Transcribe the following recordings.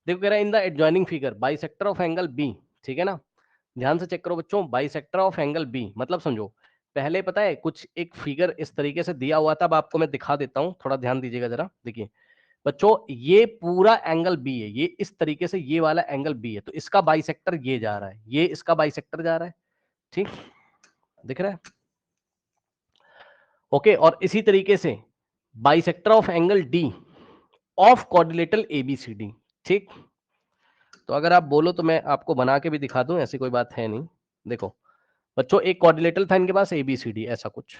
देखो कह रहा है in the adjoining figure bisector of angle B, ठीक है ना, ध्यान से चेक करो बच्चों, बाइसेक्टर ऑफ एंगल बी मतलब समझो, पहले पता है कुछ एक फिगर इस तरीके से दिया हुआ था, अब आपको मैं दिखा देता हूं, थोड़ा ध्यान दीजिएगा जरा, देखिए बच्चों ये पूरा एंगल बी है, ये इस तरीके से ये वाला एंगल बी है, तो इसका बाइसेक्टर ये जा रहा है, ये इसका बाइसेक्टर जा रहा है, ठीक दिख रहा है, ओके। और इसी तरीके से bisector of angle D of quadrilateral ABCD, ठीक। तो अगर आप बोलो तो मैं आपको बना के भी दिखा दूं, ऐसी कोई बात है नहीं। देखो बच्चों एक क्वाड्रिलेटरल था इनके पास एबीसीडी ऐसा कुछ,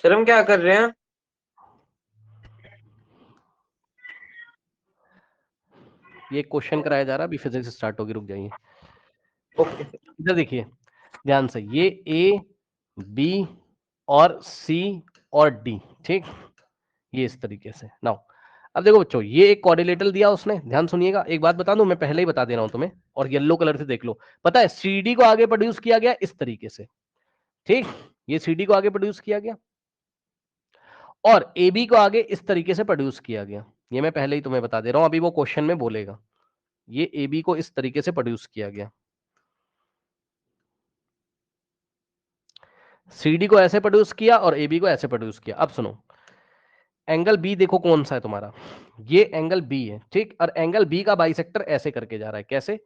सर हम क्या कर रहे हैं? ये क्वेश्चन कराया जा रहा है, अभी फिजिक्स स्टार्ट होगी, रुक जाइए। Okay sir. इधर देखिए ध्यान से, ये ए बी और सी और डी, ठीक, ये इस तरीके से। नाउ अब देखो बच्चों ये एक क्वाड्रिलेटरल दिया उसने, ध्यान सुनिएगा, एक बात बता दूं, मैं पहले ही बता दे रहा हूं तुम्हें, और येलो कलर से देख लो, पता है सीडी को आगे प्रोड्यूस किया गया इस तरीके से, ठीक, ये सीडी को आगे प्रोड्यूस किया गया और ए बी को आगे इस तरीके से प्रोड्यूस किया गया, ये मैं पहले ही तुम्हें बता दे रहा हूं, अभी वो क्वेश्चन में बोलेगा, ये ए बी को इस तरीके से प्रोड्यूस किया गया, सीडी को ऐसे प्रोड्यूस किया और ए बी को ऐसे प्रोड्यूस किया। अब सुनो एंगल बी देखो कौन सा है तुम्हारा, ये एंगल बी है, ठीक, और एंगल बी का बाइसेक्टर ऐसे करके जा रहा है, कैसे,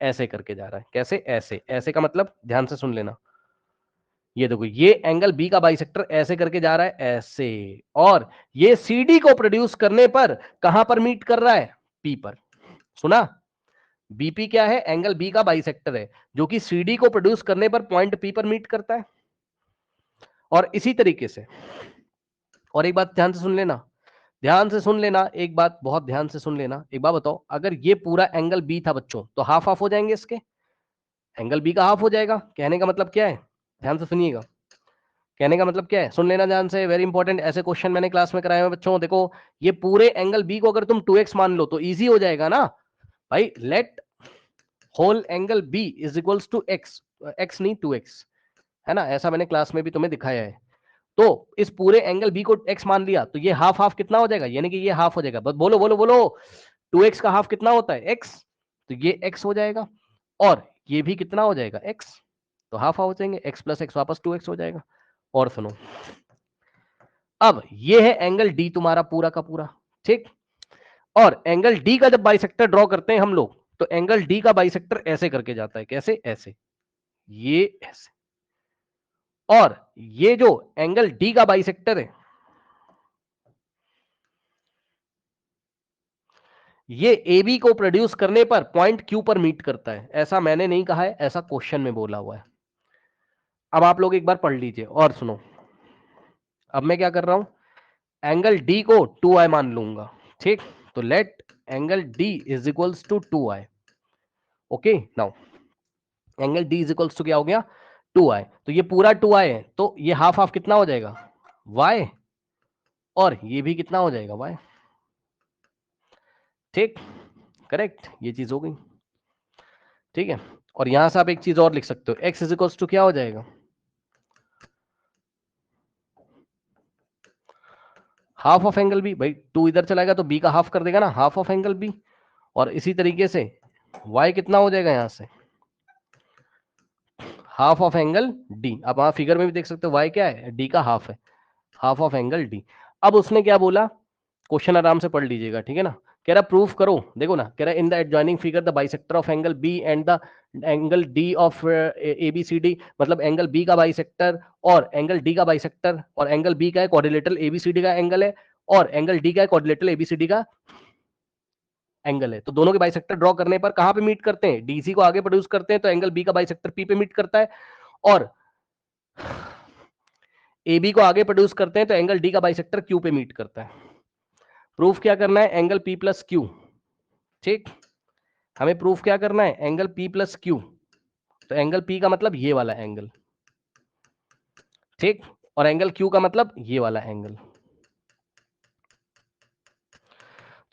ऐसे करके जा रहा है, कैसे, ऐसे, ऐसे का मतलब ध्यान से सुन लेना, ये देखो ये एंगल बी का बाइसेक्टर ऐसे करके जा रहा है, ऐसे, और ये सीडी को प्रोड्यूस करने पर कहां पर मीट कर रहा है, पी पर, सुना, बीपी क्या है, एंगल बी का बाइसेक्टर है जो कि सीडी को प्रोड्यूस करने पर पॉइंट पी पर मीट करता है। और इसी तरीके से, और एक बात ध्यान से सुन लेना, ध्यान से सुन लेना, एक बात बहुत ध्यान से सुन लेना, एक बात बताओ, अगर ये पूरा एंगल बी था बच्चों तो हाफ हाफ हो जाएंगे इसके, एंगल बी का हाफ हो जाएगा, कहने का मतलब क्या है, ध्यान से सुनिएगा, कहने का मतलब क्या है, सुन लेना ध्यान से, वेरी इंपॉर्टेंट, ऐसे क्वेश्चन मैंने क्लास में कराए हुए बच्चों, देखो ये पूरे एंगल बी को अगर तुम 2x मान लो तो इजी हो जाएगा ना भाई, let whole angle B is equals to x, x नहीं 2x, है ना, ऐसा मैंने क्लास में भी तुम्हें दिखाया है। तो इस पूरे एंगल बी को x मान लिया तो ये हाफ हाफ कितना हो जाएगा, यानी कि ये हाफ हो जाएगा, बस बोलो बोलो बोलो, 2x का हाफ कितना होता है x, तो ये x हो जाएगा, और ये भी कितना हो जाएगा x, तो हाफ हो जाएंगे, x प्लस एक्स वापस 2x हो जाएगा। और सुनो अब ये है एंगल डी तुम्हारा पूरा का पूरा, ठीक, और एंगल डी का जब बाइसेक्टर ड्रॉ करते हैं हम लोग तो एंगल डी का बाइसेक्टर ऐसे करके जाता है, कैसे, ऐसे, ये ऐसे, और ये जो एंगल डी का बाइसेक्टर है ये ए बी को प्रोड्यूस करने पर पॉइंट क्यू पर मीट करता है, ऐसा मैंने नहीं कहा है, ऐसा क्वेश्चन में बोला हुआ है। अब आप लोग एक बार पढ़ लीजिए और सुनो, अब मैं क्या कर रहा हूं, एंगल डी को 2i मान लूंगा, ठीक, तो let angle D is equals to 2i, okay. Now angle D is equals to क्या हो गया, 2i, तो ये पूरा 2i है, तो ये हाफ हाफ कितना हो जाएगा y, और ये भी कितना हो जाएगा y, ठीक, करेक्ट, ये चीज हो गई, ठीक है। और यहां से आप एक चीज और लिख सकते हो, x इज इक्वल्स टू क्या हो जाएगा, हाफ ऑफ एंगल बी, भाई 2 इधर चलाएगा तो b का हाफ कर देगा ना, हाफ ऑफ एंगल बी, और इसी तरीके से y कितना हो जाएगा यहां से, हाफ ऑफ एंगल डी, आप वहां फिगर में भी देख सकते हो y क्या है, d का हाफ है, हाफ ऑफ एंगल डी। अब उसने क्या बोला, क्वेश्चन आराम से पढ़ लीजिएगा, ठीक है ना, कह रहा प्रूफ करो, देखो ना, कह रहा in the adjoining figure the bisector of angle B and the angle D of A B C D, मतलब एंगल बी का बाइसेक्टर और एंगल डी का बाइसेक्टर, और एंगल बी का है क्वाड्रिलेटरल एबीसीडी का एंगल है, और एंगल डी का है क्वाड्रिलेटरल एबीसीडी का एंगल है, तो दोनों के बाइसेक्टर ड्रॉ करने पर कहां पे मीट करते हैं, डीसी को आगे प्रोड्यूस करते हैं तो एंगल बी का बाइसेक्टर पी पे मीट करता है, और ए बी को आगे प्रोड्यूस करते हैं तो एंगल डी का बाइसेक्टर क्यू पे मीट करता है। प्रूफ क्या करना है, एंगल पी प्लस क्यू, ठीक, हमें प्रूफ क्या करना है, एंगल पी प्लस क्यू, तो एंगल पी का मतलब ये वाला एंगल, ठीक, और एंगल क्यू का मतलब ये वाला एंगल,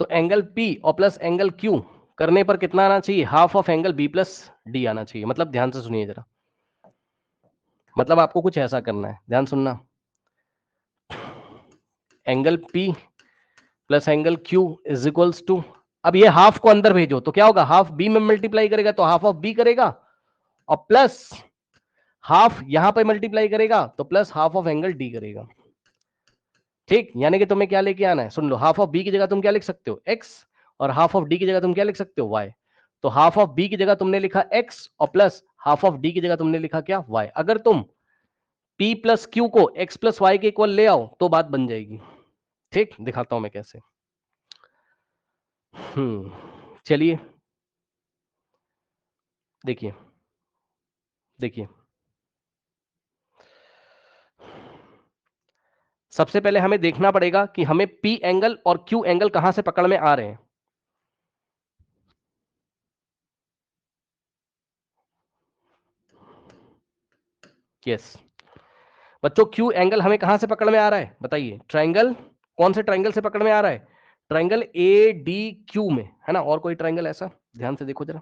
तो एंगल पी और प्लस एंगल क्यू करने पर कितना आना चाहिए, half of angle B plus D आना चाहिए, मतलब ध्यान से सुनिए जरा, मतलब आपको कुछ ऐसा करना है, ध्यान सुनना, angle P plus angle Q is equals to, अब ये हाफ को अंदर भेजो तो क्या होगा, हाफ बी में मल्टीप्लाई करेगा तो हाफ ऑफ बी करेगा, और प्लस हाफ यहां पे मल्टीप्लाई करेगा तो plus half of angle D करेगा। ठीक, यानी कि तुम्हें क्या लेके आना है, सुन लो, हाफ ऑफ बी की जगह तुम क्या लिख सकते हो, एक्स, और हाफ ऑफ डी की जगह तुम क्या लिख सकते हो, वाई। तो हाफ ऑफ बी की जगह तुमने लिखा एक्स और प्लस हाफ ऑफ डी की जगह तुमने लिखा क्या, वाई। अगर तुम p प्लस क्यू को x प्लस वाई के इक्वल ले आओ तो बात बन जाएगी। ठीक, दिखाता हूं मैं कैसे। चलिए देखिए, देखिए सबसे पहले हमें देखना पड़ेगा कि हमें p एंगल और q एंगल कहां से पकड़ में आ रहे हैं। यस बच्चों, q एंगल हमें कहां से पकड़ में आ रहा है बताइए, ट्रायंगल, कौन से ट्रायंगल से पकड़ में आ रहा है, ट्रायंगल ए डी क्यू में, है ना। और कोई ट्रायंगल ऐसा, ध्यान से देखो जरा,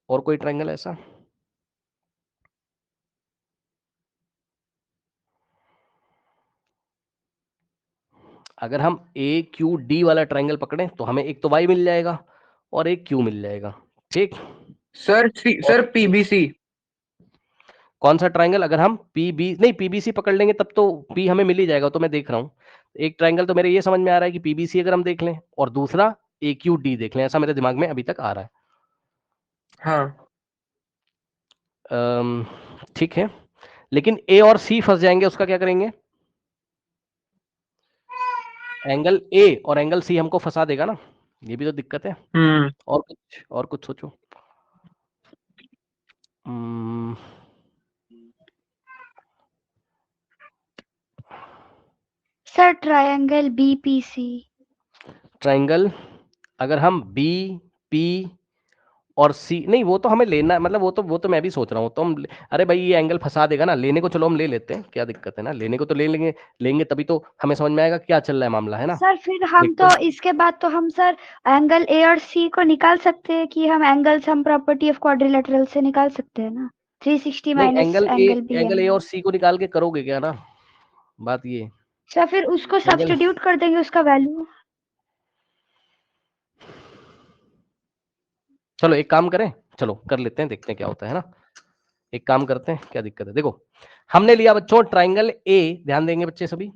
और कोई ट्रायंगल ऐसा, अगर हम ए क्यू डी वाला ट्रायंगल पकड़े तो हमें एक तो y मिल जाएगा और एक q मिल जाएगा। ठीक, सर पीबीसी। कौन सा ट्रायंगल, अगर हम पीबी नहीं पीबीसी पकड़ लेंगे तब तो p हमें मिल ही जाएगा। तो मैं देख रहा हूं, एक ट्रायंगल तो मेरे ये समझ में आ रहा है कि पीबीसी अगर हम देख लें और दूसरा ए क्यू डी देख लें, ऐसा मेरे दिमाग में अभी तक आ रहा है। हाँ ठीक है, लेकिन ए और सी फंस जाएंगे, उसका क्या करेंगे, एंगल ए और एंगल सी हमको फंसा देगा ना, ये भी तो दिक्कत है। और कुछ सोचो। Sir triangle BPC. ट्रायंगल अगर हम बी पी और सी, नहीं वो तो हमें लेना है, मतलब वो तो मैं भी सोच रहा हूँ, तो हम, अरे भाई ये एंगल फंसा देगा ना, लेने को चलो हम ले लेते हैं, क्या दिक्कत है ना, लेने को तो ले लेंगे, लेंगे तभी तो हमें समझ में आएगा क्या चल रहा है मामला, है ना। सर फिर हम देखते तो हैं। इसके बाद तो हम सर एंगल ए और सी को निकाल सकते हैं कि हम angle sum property of quadrilateral से निकाल सकते हैं ना, 360 नहीं, minus angle B angle A और सी को निकाल के करोगे क्या ना, बात ये। सर फिर उसको एंगल, सब्स्टिट्यूट कर देंगे उसका वैल्यू। चलो एक काम करें, चलो कर लेते हैं, देखते हैं क्या होता है ना, एक काम करते हैं, क्या दिक्कत है। देखो हमने लिया बच्चों ट्राइंगल ए, ध्यान देंगे बच्चे सभी,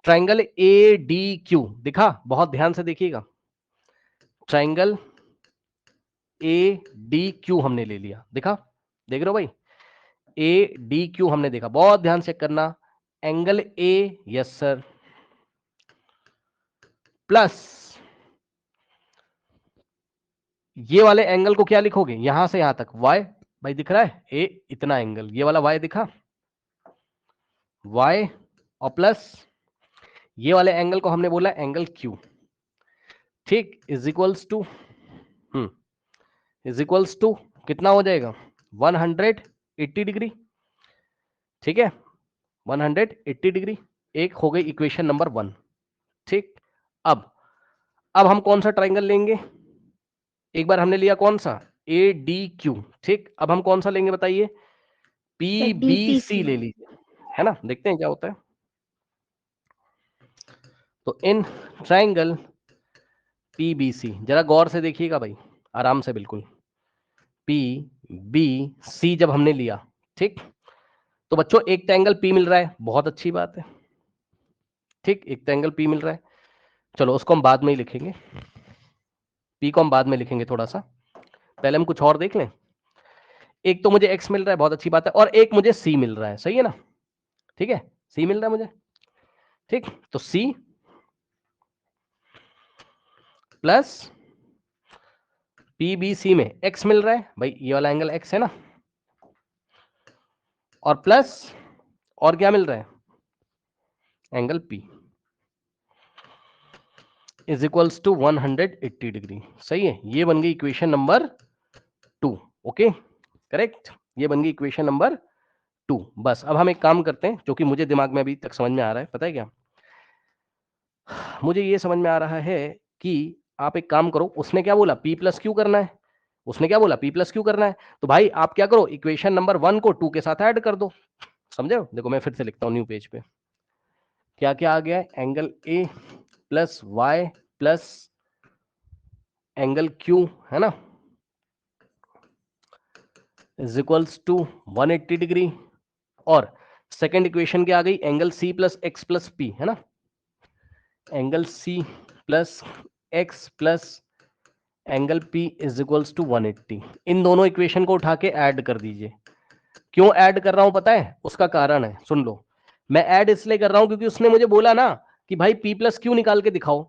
ट्राइंगल ए डी क्यू, दिखा, बहुत ध्यान से देखिएगा, ट्राइंगल ए डी क्यू हमने ले लिया, दिखा, देख रहे हो भाई, ए डी क्यू हमने देखा, बहुत ध्यान से करना, angle A, yes sir, plus ये वाले एंगल को क्या लिखोगे, यहां से यहां तक y, भाई दिख रहा है ए इतना एंगल, ये वाला y दिखा, y, और प्लस ये वाले एंगल को हमने बोला एंगल q। ठीक, is equals to, is equals to कितना हो जाएगा, 180 डिग्री। ठीक है, 180 डिग्री, एक हो गई इक्वेशन नंबर 1। ठीक, अब हम कौन सा ट्राइंगल लेंगे, एक बार हमने लिया कौन सा, ए डी क्यू। ठीक, अब हम कौन सा लेंगे बताइए, पी बी सी ले लीजिए, है ना, देखते हैं क्या होता है। तो in triangle P B C, जरा गौर से देखिएगा भाई, आराम से बिल्कुल, पी बी सी जब हमने लिया, ठीक, तो बच्चों एक ट्रायंगल पी मिल रहा है, बहुत अच्छी बात है। ठीक, एक ट्रायंगल पी मिल रहा है, चलो उसको हम बाद में ही लिखेंगे, पी को हम बाद में लिखेंगे थोड़ा सा, पहले हम कुछ और देख लें। एक तो मुझे एक्स मिल रहा है, बहुत अच्छी बात है, और एक मुझे सी मिल रहा है, सही है ना, ठीक है, सी मिल रहा है मुझे। ठीक, तो सी प्लस पीबीसी में एक्स मिल रहा है, भाई ये वाला एंगल एक्स है ना, और प्लस और क्या मिल रहा है, angle P is equals to 180 degree. सही है, ये बन गई इक्वेशन नंबर 2। ओके, करेक्ट, ये बन गई इक्वेशन नंबर 2। बस अब हम एक काम करते हैं, जो कि मुझे दिमाग में अभी तक समझ में आ रहा है, पता है क्या, मुझे ये समझ में आ रहा है कि आप एक काम करो, उसने क्या बोला p प्लस क्यू करना है, उसने क्या बोला p प्लस क्यू करना है, तो भाई आप क्या करो, इक्वेशन नंबर 1 को 2 के साथ ऐड कर दो। समझे हो, देखो मैं फिर से लिखता हूँ न्यू पेज पे, क्या क्या आ गया है, एंगल ए plus Y plus angle Q है ना इज इक्वल्स टू 180 डिग्री, और सेकेंड इक्वेशन क्या आ गई, angle C plus X plus P है ना, angle C plus X plus angle P is equals to 180। इन दोनों इक्वेशन को उठा के ऐड कर दीजिए। क्यों ऐड कर रहा हूं पता है, उसका कारण है, सुन लो। मैं ऐड इसलिए कर रहा हूं क्योंकि उसने मुझे बोला ना कि भाई पी प्लस क्यू निकाल के दिखाओ,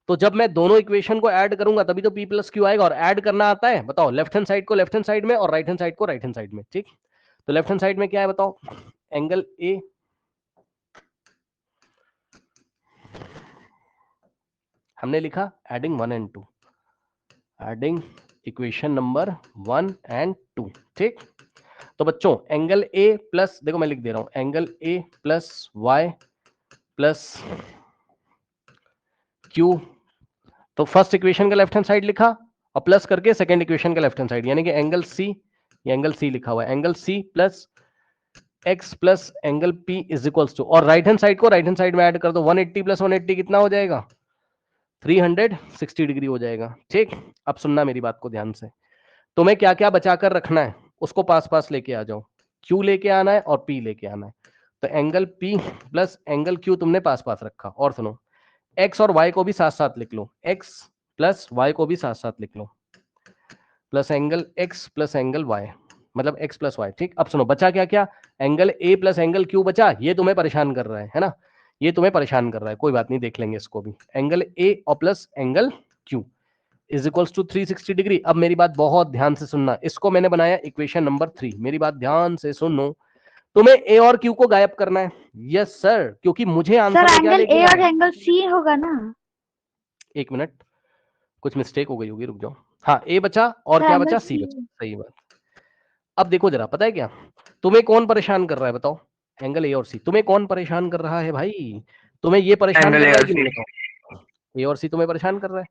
तो जब मैं दोनों इक्वेशन को ऐड करूंगा तभी तो पी प्लस क्यू आएगा, और ऐड करना आता है, बताओ, लेफ्ट हैंड साइड को लेफ्ट हैंड साइड में और राइट हैंड साइड को राइट हैंड साइड में। ठीक, तो लेफ्ट हैंड साइड में क्या है बताओ, एंगल ए हमने लिखा adding 1 and 2, adding equation number 1 and 2। ठीक, तो बच्चों एंगल ए प्लस, देखो मैं लिख दे रहा हूं, एंगल ए प्लस वाई प्लस क्यू, तो फर्स्ट इक्वेशन का लेफ्ट हैंड साइड लिखा और प्लस करके सेकंड इक्वेशन का लेफ्ट हैंड साइड, यानी कि एंगल सी, ये एंगल सी लिखा हुआ है, angle C plus X plus angle P is equals to, और राइट हैंड साइड को राइट हैंड साइड में ऐड कर दो, 180 प्लस 180 कितना हो जाएगा, 360 डिग्री हो जाएगा। ठीक, अब सुनना मेरी बात को ध्यान से, तुम्हें क्या क्या बचा कर रखना है उसको पास पास लेके आ जाओ, क्यू लेके आना है और पी लेके आना है, तो angle P plus angle Q तुमने पास पास रखा, और सुनो एक्स और वाई को भी साथ साथ लिख लो, एक्स प्लस वाई को भी साथ साथ लिख लो, plus angle x plus angle y, मतलब एक्स प्लस वाई। ठीक, अब सुनो बचा क्या क्या, एंगल ए प्लस एंगल क्यू बचा, ये तुम्हें परेशान कर रहा है ना, ये तुम्हें परेशान कर रहा है, कोई बात नहीं, देख लेंगे इसको भी, एंगल ए और plus angle Q is equals to 360 degree. अब मेरी बात बहुत ध्यान से सुनना, इसको मैंने बनाया इक्वेशन नंबर 3, मेरी बात ध्यान से सुनो, तुम्हें ए और क्यू को गायब करना है। यस सर, क्योंकि मुझे आंसर सर में क्या एंगल लेके ए और आना है, एंगल सी होगा ना? एक मिनट, कुछ मिस्टेक हो गई होगी, रुक जाओ। हाँ, ए बचा और सर क्या एंगल बचा, सी सी। बचा, सही बात। अब देखो जरा, पता है क्या तुम्हें कौन परेशान कर रहा है बताओ, एंगल ए और सी तुम्हें कौन परेशान कर रहा है भाई, तुम्हें ये परेशान एंगल कर ए रहा है और कि नहीं सी। बताओ, ए और सी तुम्हें परेशान कर रहा है,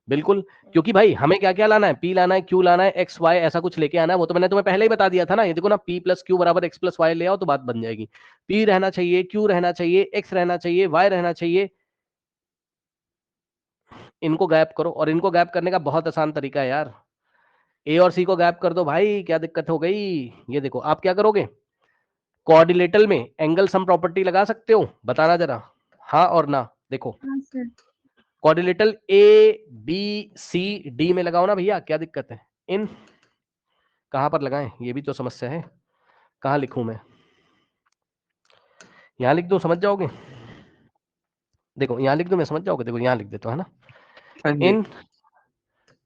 बिल्कुल, क्योंकि भाई हमें क्या क्या लाना है, पी लाना है, क्यू लाना है, एक्स वाई ऐसा कुछ लेके आना है, वो तो मैंने तुम्हें पहले ही बता दिया था ना, ये देखो ना, पी प्लस क्यू बराबर एक्स प्लस वाई ले आओ तो बात बन जाएगी, पी रहना चाहिए, क्यू रहना चाहिए, एक्स रहना चाहिए, वाई रहना चाहिए, इनको गायब करो, और इनको गायब करने का बहुत आसान तरीका है यार, ए और सी को गायब कर दो भाई, क्या दिक्कत हो गई। ये देखो आप क्या करोगे, कोऑर्डिनेटर में एंगल सम प्रॉपर्टी लगा सकते हो, बताना जरा, हाँ और ना। देखो हाँ sir. Coordinator A B C D में लगाओ ना भैया, क्या दिक्कत है, इन कहां पर लगाएं, ये भी तो समस्या है, कहां लिखूं मैं, यहां लिख दो, समझ जाओगे, देखो यहां लिख दो, मैं समझ जाओगे, देखो यहां लिख देता हूं, है ना, हाँ जी। इन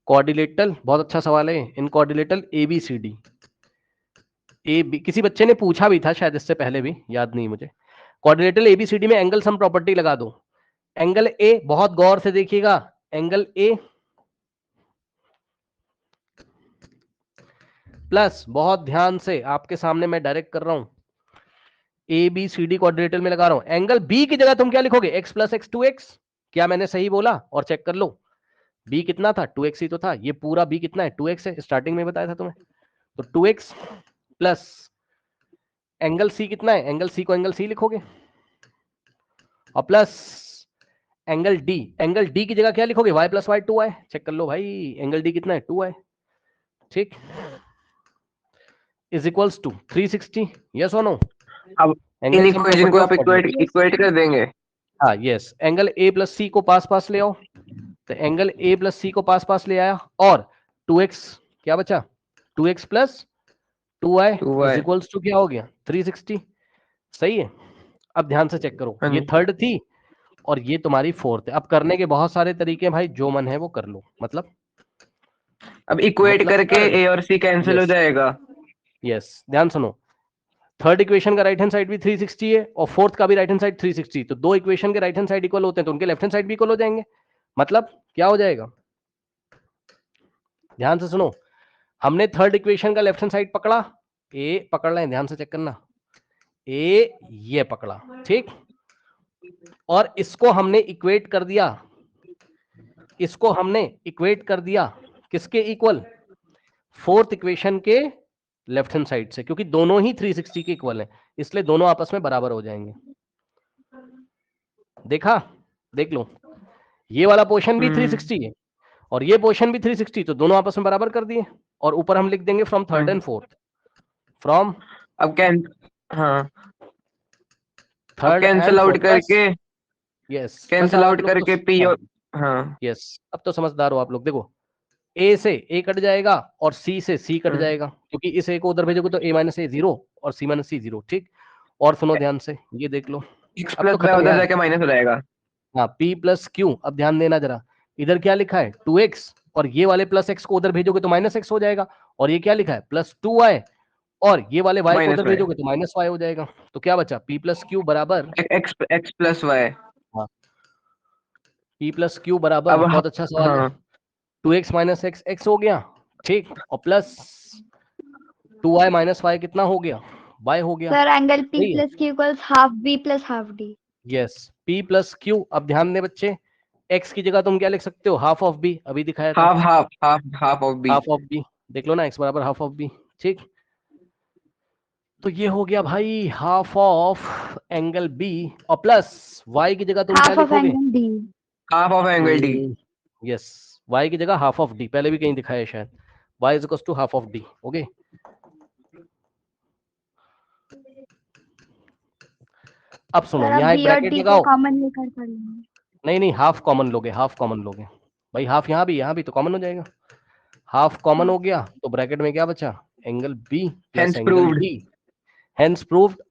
कोऑर्डिनेटर, बहुत अच्छा सवाल है, इन coordinator A B C D, A B, किसी बच्चे ने पूछा भी था शायद इससे पहले भी, याद नहीं मुझे, कोऑर्डिनेटर एबीसीडी में एंगल सम प्रॉपर्टी लगा दो, एंगल ए, बहुत गौर से देखिएगा, एंगल ए प्लस, बहुत ध्यान से, आपके सामने मैं डायरेक्ट कर रहा हूं, A B C D coordinator में लगा रहा हूं, एंगल बी की जगह तुम क्या लिखोगे, एक्स प्लस एक्स 2x, क्या मैंने सही बोला, और चेक कर लो, बी कितना था, 2x ही तो था, ये पूरा बी कितना है, 2x है, स्टार्टिंग में बताया था तुम्हें, तो 2x प्लस एंगल सी कितना है, एंगल सी को एंगल सी लिखोगे, और plus angle D, angle D की जगह क्या लिखोगे, y plus Y 2y, check कर लो भाई, एंगल डी कितना है, 2y, ठीक, इज इक्वल्स टू 360, यस और नो, अब इन एंगल सम इक्वेशन को प्रॉपर्टी ऑफ आप इक्वेट कर देंगे। हाँ यस, एंगल ए प्लस सी को पास पास ले आओ, तो एंगल ए प्लस सी को पास पास ले आया, और 2x क्या बचा, 2x plus 2y 2y। Is equals to क्या हो गया, 360, सही है। अब ध्यान से चेक करो, हाँ ये जी। थर्ड थी और ये तुम्हारी फोर्थ है, अब करने के बहुत सारे तरीके हैं भाई, जो मन है वो कर लो, मतलब अब इक्वेट करके सर, ए और सी कैंसिल हो यस जाएगा। यस, ध्यान सुनो, थर्ड इक्वेशन का राइट हैंड साइड भी 360 है और फोर्थ का भी राइट हैंड साइड 360, तो दो इक्वेशन के राइट हैंड साइड इक्वल होते हैं तो उनके लेफ्ट हैंड साइड भी इक्वल हो जाएंगे, मतलब क्या हो जाएगा, ध्यान से सुनो, हमने थर्ड इक्वेशन का लेफ्ट हैंड साइड पकड़ा, ए पकड़ लें, ध्यान से चेक करना, ए ये पकड़ा, ठीक, और इसको हमने इक्वेट कर दिया, इसको हमने इक्वेट कर दिया किसके इक्वल, फोर्थ इक्वेशन के लेफ्ट हैंड साइड से, क्योंकि दोनों ही 360 के इक्वल हैं, इसलिए दोनों आपस में बराबर हो जाएंगे, देखा, देख लो, ये वाला पोर्शन भी हम्म। 360 है और ये पोर्शन भी 360, तो दोनों आपस में बराबर कर दिए और ऊपर हम लिख देंगे from third and fourth, from अब हाँ, अब third cancel and out fourth. करके, यस कैंसिल आउट करके पी और हाँ, यस, अब तो समझदार हो आप लोग। देखो ए से ए कट जाएगा और सी से सी कट जाएगा, क्योंकि इस ए को उधर भेजोगे तो ए माइनस ए 0 और सी माइनस सी 0। ठीक, और सुनो ध्यान से, ये देख लो एक्स अब तो प्लस खत्म उधर यार। जाके माइनस हो जाएगा। हाँ, p प्लस क्यू, अब ध्यान देना जरा, इधर क्या लिखा है 2x और ये वाले प्लस x को उधर भेजोगे तो माइनस x हो जाएगा, और ये क्या लिखा है प्लस 2y और ये वाले y को माइनस उधर वाई, भेजोगे तो माइनस y हो जाएगा। तो क्या बचा p प्लस क्यू बराबर, एक्स प्लस वाई। हाँ p प्लस क्यू बराबर, अब बहुत अच्छा सवाल है, हाँ, 2x माइनस x x हो गया, ठीक, और प्लस 2y माइनस y कितना हो गया, y हो गया। सर एंगल P सही है, plus Q equals half B plus half D। Yes, p plus Q. अब ध्यान दें बच्चे, x की जगह तुम क्या लिख सकते हो, हाफ ऑफ b, अभी दिखाया था, half half half half of B. Half of B, देख लो ना, x बराबर हाफ ऑफ बी। ठीक, तो ये हो गया भाई हाफ ऑफ एंगल बी, और प्लस y की जगह तुम क्या हाफ ऑफ लिखोगे, angle D। Half of angle D. Yes, y की जगह हाफ ऑफ d, पहले भी कहीं दिखाया है शायद, y is equal to half of d। Okay, अब सुनो, सर अब यहाँ एक B और ब्रैकेट D को लगाओ, कॉमन लेकर कर लेंगे। नहीं नहीं, हाफ कॉमन लोगे, हाफ कॉमन लोगे भाई, हाफ यहाँ भी तो कॉमन हो जाएगा, हाफ कॉमन हो गया तो ब्रैकेट में क्या बचा, angle B plus hence angle proved. D, hence proved.